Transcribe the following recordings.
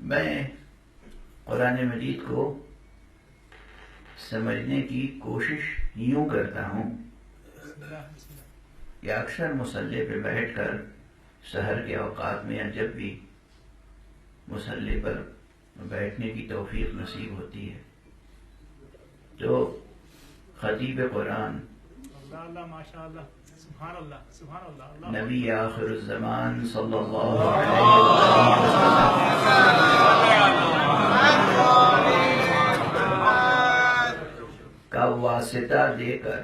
میں قرآن مجید کو سمجھنے کی کوشش یوں کرتا ہوں کہ اکثر مصلی پہ بیٹھ کر سحر کے اوقات میں یا جب بھی مصلی پر بیٹھنے کی توفیق نصیب ہوتی ہے تو خطیب قرآن نبی آخر الزمان صلی اللہ علیہ وسلم کا واسطہ دے کر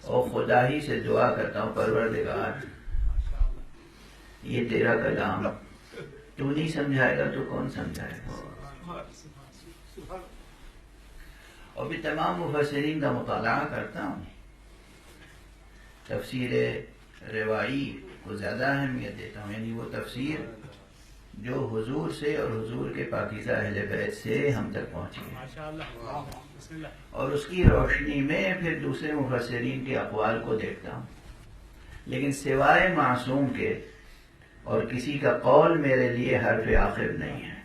اور خدا ہی سے دعا کرتا ہوں، پروردگار یہ تیرا کلام تو نہیں سمجھائے گا تو کون سمجھائے گا؟ اور بھی تمام مفسرین کا مطالعہ کرتا ہوں، تفسیر روائی کو زیادہ اہمیت دیتا ہوں، یعنی وہ تفسیر جو حضور سے اور حضور کے پاکیزہ اہل بیت سے ہم تک پہنچی ہے، اور اس کی روشنی میں پھر دوسرے مفسرین کے اقوال کو دیکھتا ہوں، لیکن سوائے معصوم کے اور کسی کا قول میرے لیے حرف آخر نہیں ہے۔